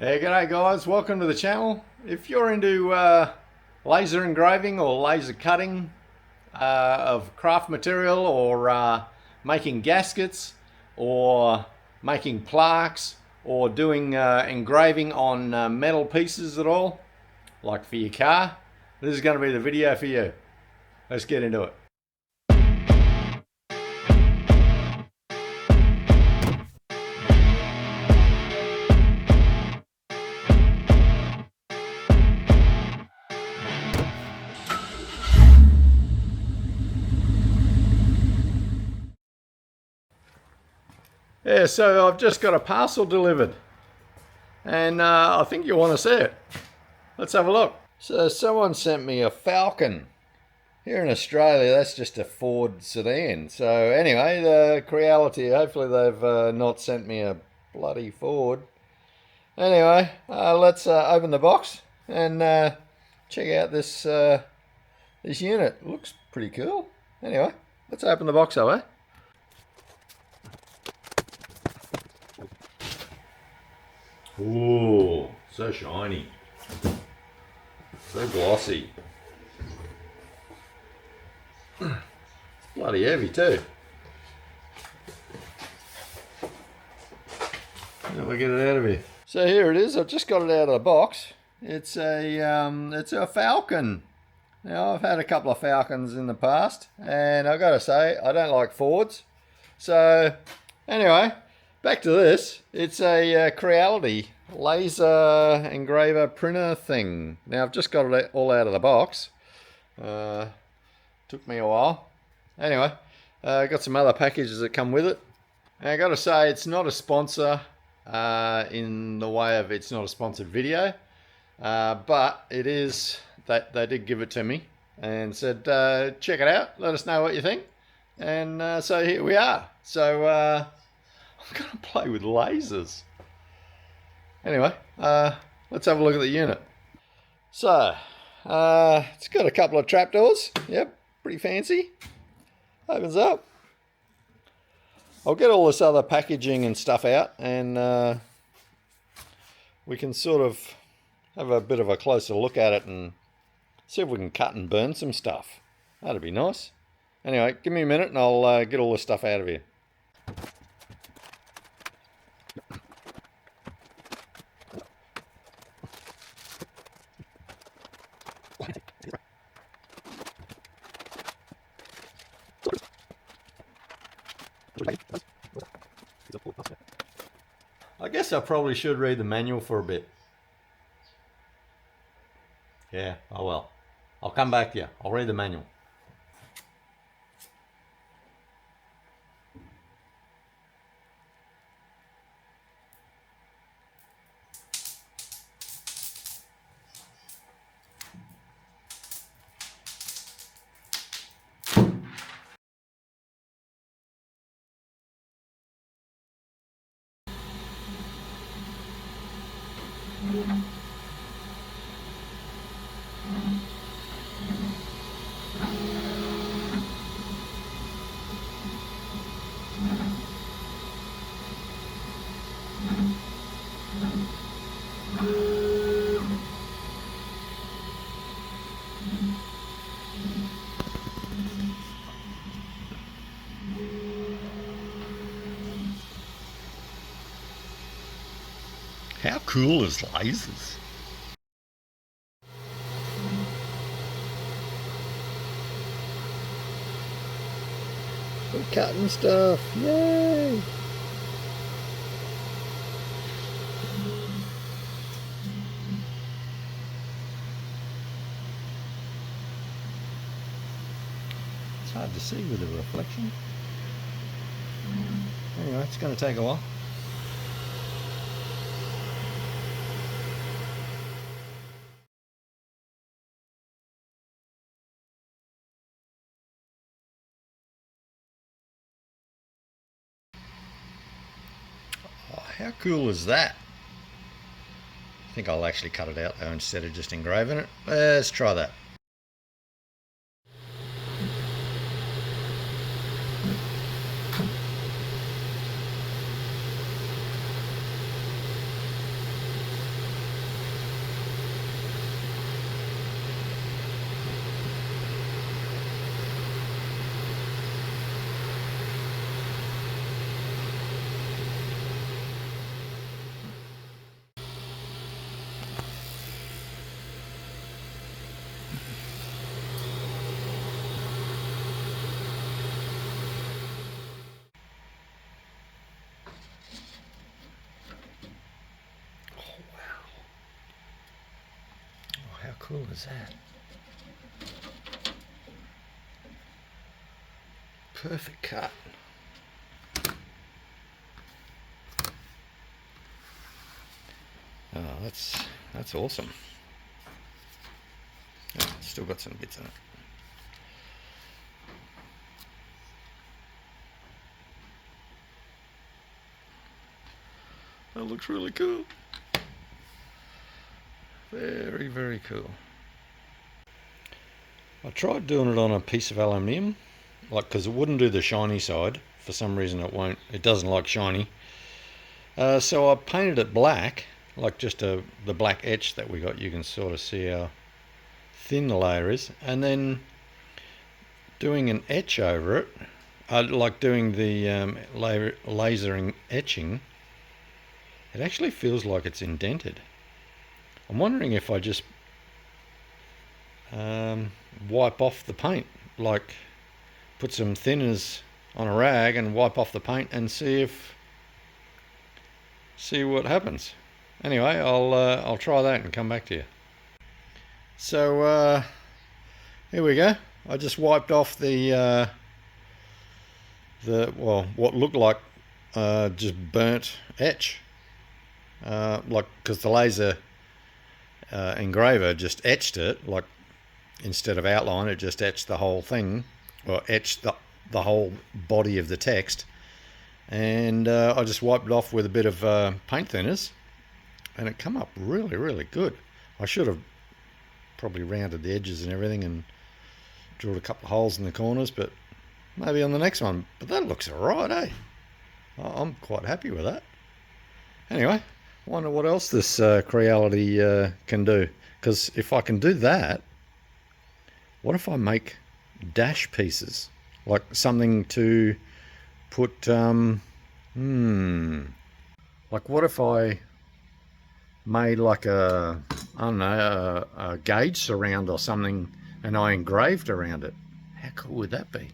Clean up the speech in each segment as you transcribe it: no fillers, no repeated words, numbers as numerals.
Hey, g'day guys, welcome to the channel. If you're into laser engraving or laser cutting of craft material, or making gaskets, or making plaques, or doing engraving on metal pieces at all, like for your car, this is going to be the video for you. Let's get into it. Yeah, so I've just got a parcel delivered, and I think you want to see it. Let's have a look. So someone sent me a Falcon. Here in Australia, that's just a Ford sedan. So anyway, the Creality, hopefully they've not sent me a bloody Ford. Anyway, let's open the box and check out this this unit. It looks pretty cool. Anyway, let's open the box up, eh? Ooh, so shiny. So glossy. It's bloody heavy too. How do I get it out of here? So here it is. I've just got it out of the box. It's a Falcon. Now, I've had a couple of Falcons in the past, and I've got to say I don't like Fords. So anyway, back to this. It's a Creality laser engraver printer thing. Now I've just got it all out of the box. Took me a while. Anyway, got some other packages that come with it. And I got to say, it's not a sponsor in the way of it's not a sponsored video, but it is that they did give it to me and said, check it out, let us know what you think. And so here we are. So I'm going to play with lasers. Anyway, let's have a look at the unit. So, it's got a couple of trapdoors. Yep, pretty fancy. Opens up. I'll get all this other packaging and stuff out, and we can sort of have a bit of a closer look at it and see if we can cut and burn some stuff. That'd be nice. Anyway, give me a minute and I'll get all this stuff out of here. I guess I probably should read the manual for a bit. Yeah, oh well. I'll come back to you. I'll read the manual. How cool is lasers? We're cutting stuff, yay! It's hard to see with the reflection. Anyway, it's going to take a while. Oh, how cool is that? I think I'll actually cut it out though instead of just engraving it. Let's try that. cool is that? Perfect cut. Oh, that's awesome. Oh, still got some bits in it. That looks really cool. Very, very cool. I tried doing it on a piece of aluminium, like, because it wouldn't do the shiny side. For some reason it doesn't like shiny. So I painted it black, like just the black etch that we got. You can sort of see how thin the layer is. And then doing an etch over it, like doing the lasering etching, it actually feels like it's indented. I'm wondering if I just wipe off the paint, like put some thinners on a rag and wipe off the paint and see what happens. Anyway, I'll try that and come back to you. So here we go. I just wiped off the what looked like just burnt etch, like, because the laser engraver just etched it, like, instead of outline, it just etched the whole thing, or etched the whole body of the text. And I just wiped it off with a bit of paint thinners, and it come up really, really good. I should have probably rounded the edges and everything and drilled a couple of holes in the corners, but maybe on the next one. But that looks alright, eh? I'm quite happy with that. Anyway, I wonder what else this Creality can do. Because if I can do that, what if I make dash pieces? Like something to put, like what if I made like I don't know, a gauge surround or something, and I engraved around it? How cool would that be?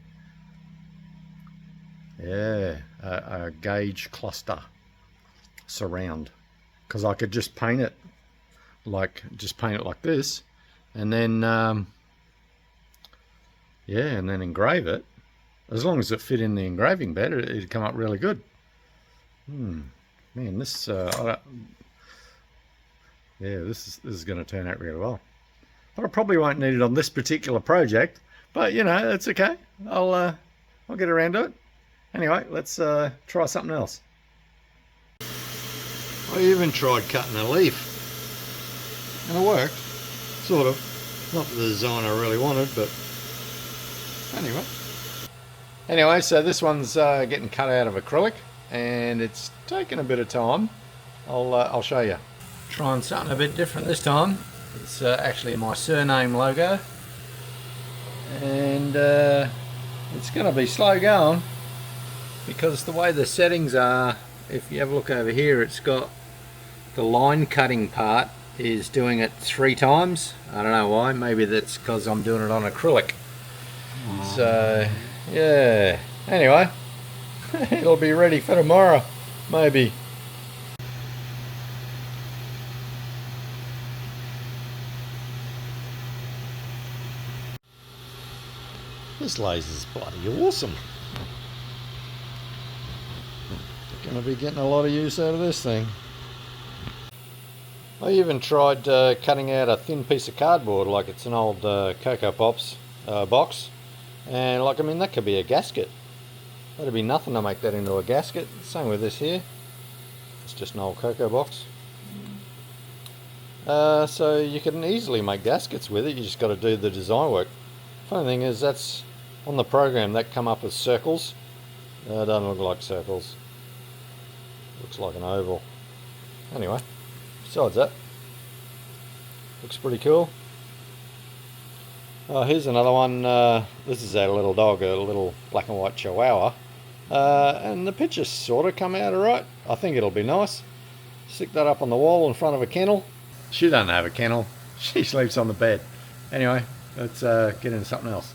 Yeah, a gauge cluster surround. Because I could just paint it like this, and then yeah, and then engrave it. As long as it fit in the engraving bed, it'd come up really good. Man, this this is going to turn out really well. But I probably won't need it on this particular project. But you know, it's okay. I'll get around to it. Anyway, let's try something else. I even tried cutting a leaf, and it worked, sort of. Not the design I really wanted, but anyway. Anyway, so this one's getting cut out of acrylic, and it's taken a bit of time. I'll show you. Trying something a bit different this time. It's actually my surname logo, and it's going to be slow going because the way the settings are. If you have a look over here, it's got the line cutting part is doing it 3 times. I don't know why. Maybe that's because I'm doing it on acrylic. So yeah, anyway, it'll be ready for tomorrow, maybe. This laser's bloody awesome. Going to be getting a lot of use out of this thing. I even tried cutting out a thin piece of cardboard, like it's an old Cocoa Pops box, and like, I mean, that could be a gasket. That'd be nothing to make that into a gasket. Same with this here. It's just an old cocoa box. So you can easily make gaskets with it. You just got to do the design work. Funny thing is, that's on the program that come up as circles. It doesn't look like circles. Looks like an oval. Anyway, besides that, looks pretty cool. Oh, here's another one. This is our little dog, a little black and white Chihuahua. And the pictures sort of come out alright. I think it'll be nice. Stick that up on the wall in front of a kennel. She doesn't have a kennel. She sleeps on the bed. Anyway, let's get into something else.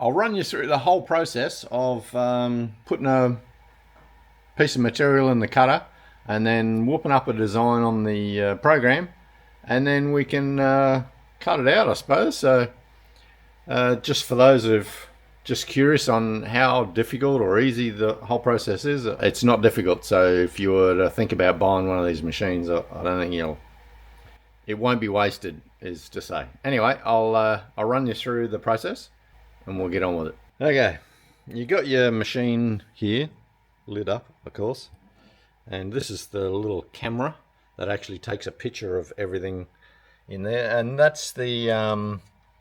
I'll run you through the whole process of putting a piece of material in the cutter and then whooping up a design on the program, and then we can cut it out, I suppose. So just for those who've just curious on how difficult or easy the whole process is, it's not difficult. So if you were to think about buying one of these machines, I don't think it won't be wasted, is to say. Anyway, I'll run you through the process and we'll get on with it. Okay, you got your machine here lit up, of course, and this is the little camera that actually takes a picture of everything in there, and that's the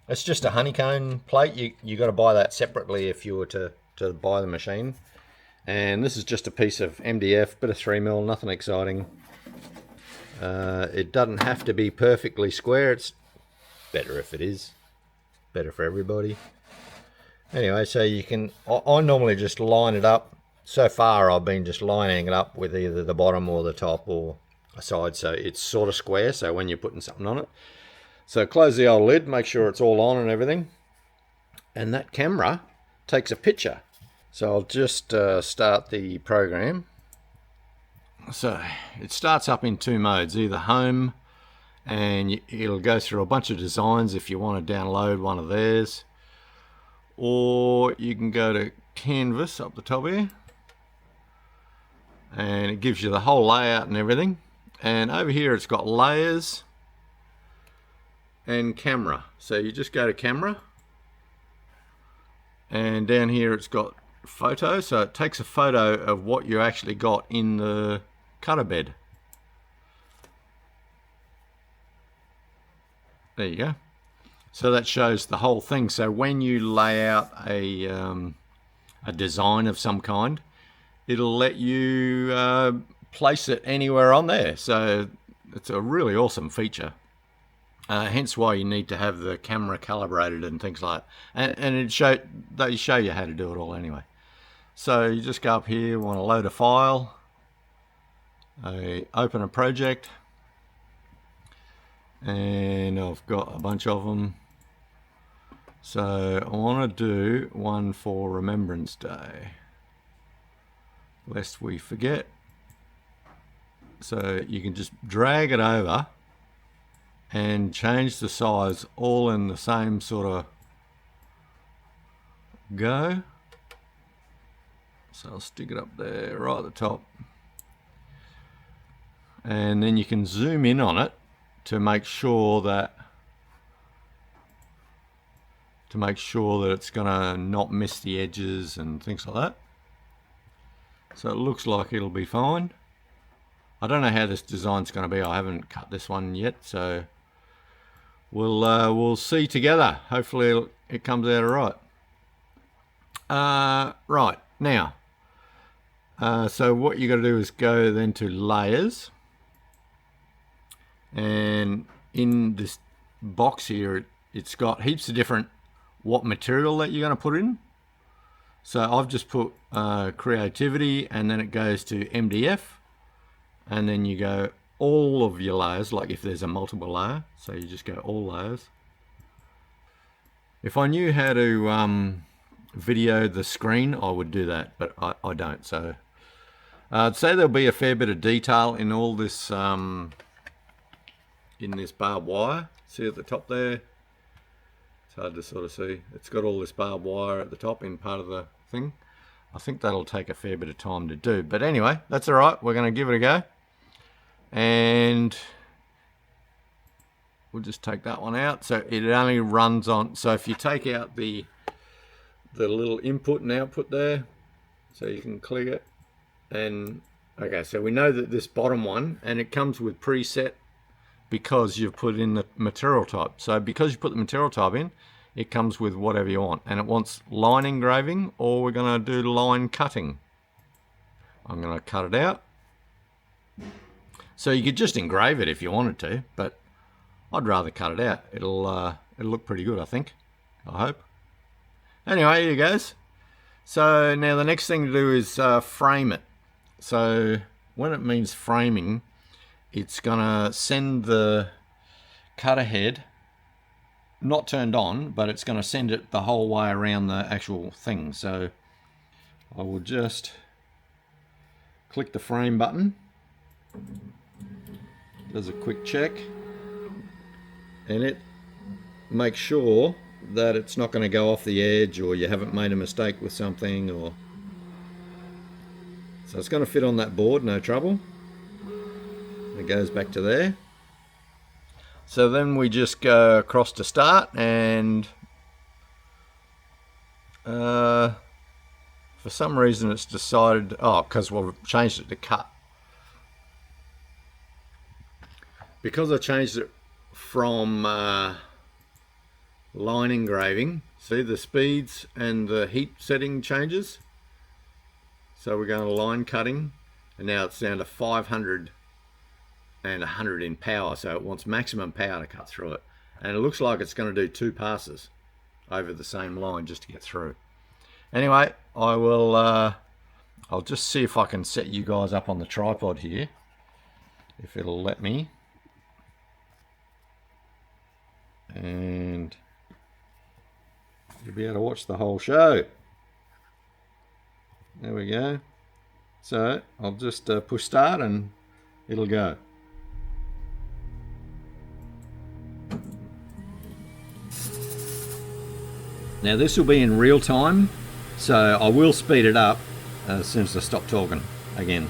it's just a honeycomb plate. You got to buy that separately if you were to buy the machine. And this is just a piece of MDF, bit of 3mm, nothing exciting. It doesn't have to be perfectly square. It's better if it is. Better for everybody. Anyway, so you can, I normally just line it up. So far I've been just lining it up with either the bottom or the top or a side, so it's sort of square, so when you're putting something on it. So close the old lid, make sure it's all on and everything. And that camera takes a picture. So I'll just start the program. So it starts up in two modes, either home, and it'll go through a bunch of designs if you want to download one of theirs. Or you can go to canvas up the top here. And it gives you the whole layout and everything. And over here it's got layers and camera. So you just go to camera, and down here it's got photo, so it takes a photo of what you actually got in the cutter bed. There you go. So that shows the whole thing. So when you lay out a design of some kind, it'll let you place it anywhere on there. So it's a really awesome feature. Hence why you need to have the camera calibrated and things like that. And they show you how to do it all anyway. So you just go up here, want to load a file, open a project, and I've got a bunch of them. So I want to do one for Remembrance Day, lest we forget. So you can just drag it over and change the size all in the same sort of go. So I'll stick it up there right at the top, and then you can zoom in on it to make sure that it's gonna not miss the edges and things like that. So it looks like it'll be fine. I don't know how this design's going to be. I haven't cut this one yet, so we'll see together. Hopefully it comes out all right. Right now, so what you got to do is go then to layers, and in this box here, it's got heaps of different what material that you're going to put in. So I've just put Creativity, and then it goes to MDF, and then you go all of your layers, like if there's a multiple layer, so you just go all layers. If I knew how to video the screen, I would do that, but I don't. So I'd say there'll be a fair bit of detail in all this, in this barbed wire. See at the top there? It's hard to sort of see. It's got all this barbed wire at the top in part of the thing. I think that'll take a fair bit of time to do, but anyway, that's all right. We're going to give it a go, and we'll just take that one out. So it only runs on, so if you take out the little input and output there, so you can click it, and okay, so we know that this bottom one, and it comes with preset because you've put in the material type. So because you put the material type in, it comes with whatever you want, and it wants line engraving, or we're going to do line cutting. I'm going to cut it out. So you could just engrave it if you wanted to, but I'd rather cut it out. It'll look pretty good, I think. I hope. Anyway, here goes. So now the next thing to do is frame it. So when it means framing, it's going to send the cutter head not turned on, but it's going to send it the whole way around the actual thing. So I will just click the frame button, does a quick check, and it makes sure that it's not going to go off the edge, or you haven't made a mistake with something, or so it's going to fit on that board, no trouble. It goes back to there. So then we just go across to start, and for some reason it's decided, because we've changed it to cut. Because I changed it from line engraving, see the speeds and the heat setting changes. So we're going to line cutting, and now it's down to 500 and 100 in power, so it wants maximum power to cut through it, and it looks like it's going to do 2 passes over the same line just to get through. Anyway, I'll just see if I can set you guys up on the tripod here, if it'll let me, and you'll be able to watch the whole show. There we go. So I'll just push start and it'll go. Now this will be in real time, so I will speed it up as soon as I stop talking again.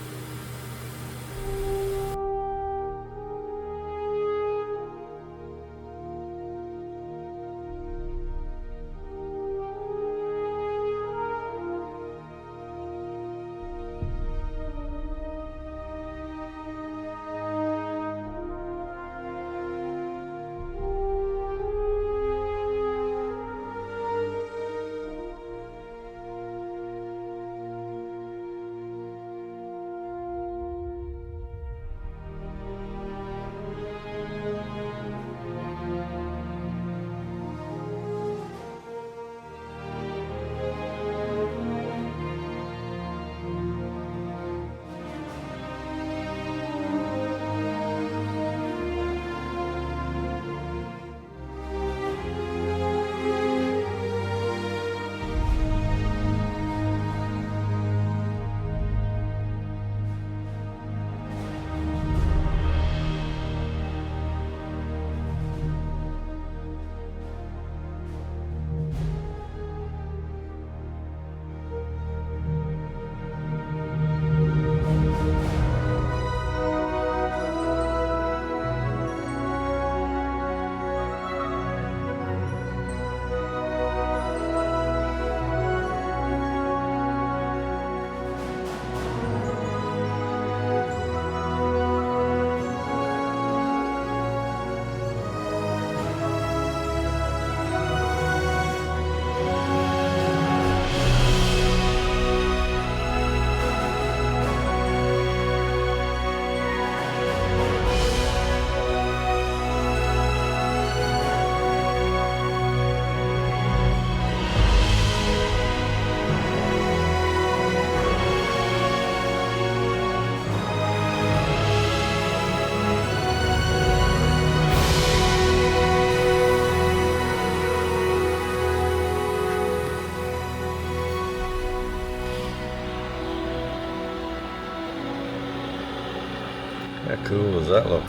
How cool does that look?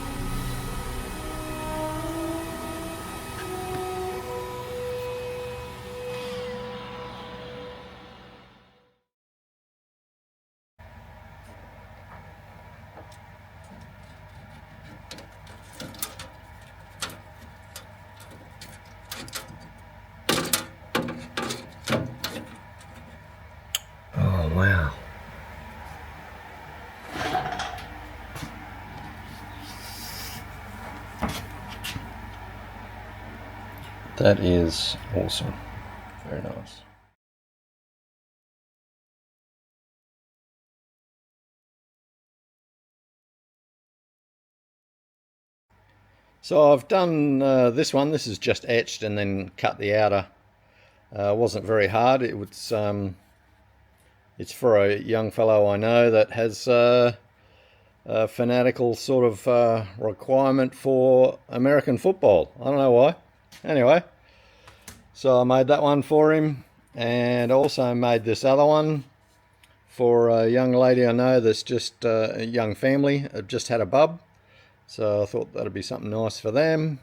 Oh wow. That is awesome. Very nice. So I've done this one. This is just etched and then cut the outer. Wasn't very hard. It's for a young fellow I know that has a fanatical sort of requirement for American football. I don't know why. Anyway, So I made that one for him, and also made this other one for a young lady I know that's just a young family, have just had a bub. So I thought that'd be something nice for them.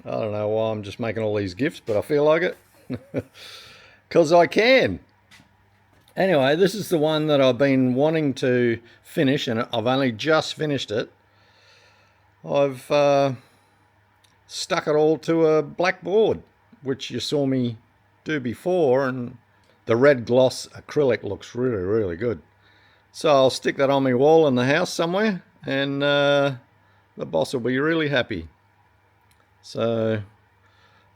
I don't know why I'm just making all these gifts, but I feel like it. Because I can. Anyway, this is the one that I've been wanting to finish, and I've only just finished it. I've stuck it all to a black board, which you saw me do before, and the red gloss acrylic looks really, really good. So I'll stick that on my wall in the house somewhere, and the boss will be really happy. So,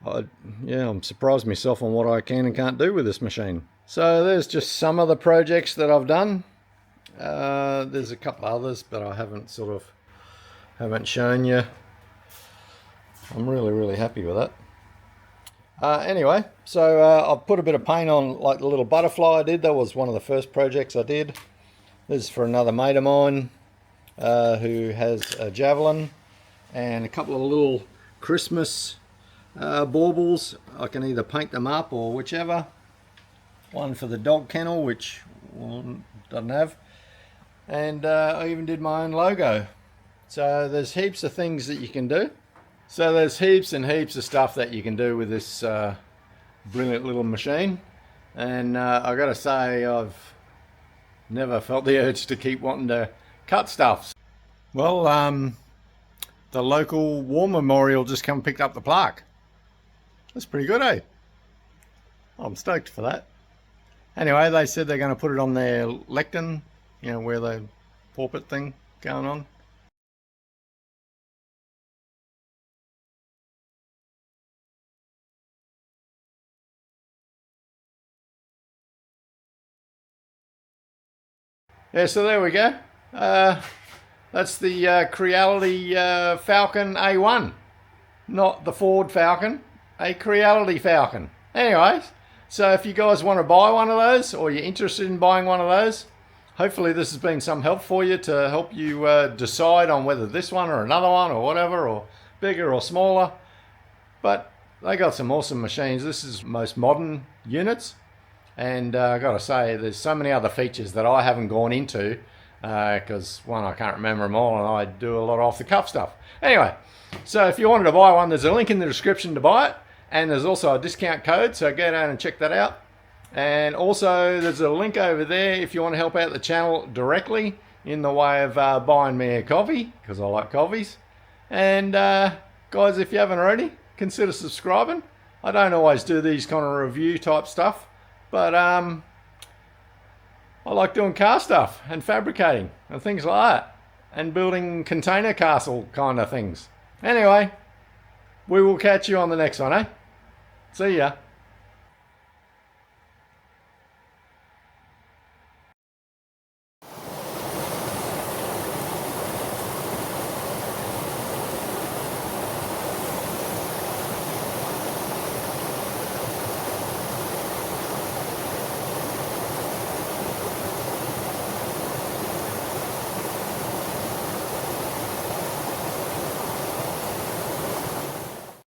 I'm surprised myself on what I can and can't do with this machine. So there's just some of the projects that I've done. There's a couple others, but I haven't shown you. I'm really, really happy with that. Anyway, so I've put a bit of paint on, like the little butterfly I did. That was one of the first projects I did. This is for another mate of mine who has a javelin and a couple of little Christmas baubles. I can either paint them up or whichever. One for the dog kennel, which doesn't have. And I even did my own logo. So there's heaps of things that you can do. So there's heaps and heaps of stuff that you can do with this brilliant little machine. And I gotta say, I've never felt the urge to keep wanting to cut stuff. Well, the local war memorial just come and picked up the plaque. That's pretty good, eh? I'm stoked for that. Anyway, they said they're going to put it on their lectern, you know, where the pulpit thing going on. Yeah, so there we go. That's the Creality Falcon A1. Not the Ford Falcon, a Creality Falcon. Anyways, so if you guys want to buy one of those, or you're interested in buying one of those, hopefully this has been some help for you to help you decide on whether this one or another one or whatever, or bigger or smaller. But they got some awesome machines. This is most modern units. And I gotta say, there's so many other features that I haven't gone into because one, I can't remember them all, and I do a lot of off the cuff stuff. Anyway, so if you wanted to buy one, there's a link in the description to buy it, and there's also a discount code, so go down and check that out. And also there's a link over there if you want to help out the channel directly in the way of buying me a coffee, because I like coffees. And guys, if you haven't already, consider subscribing. I don't always do these kind of review type stuff, but I like doing car stuff and fabricating and things like that, and building container castle kind of things. Anyway, we will catch you on the next one, eh? See ya.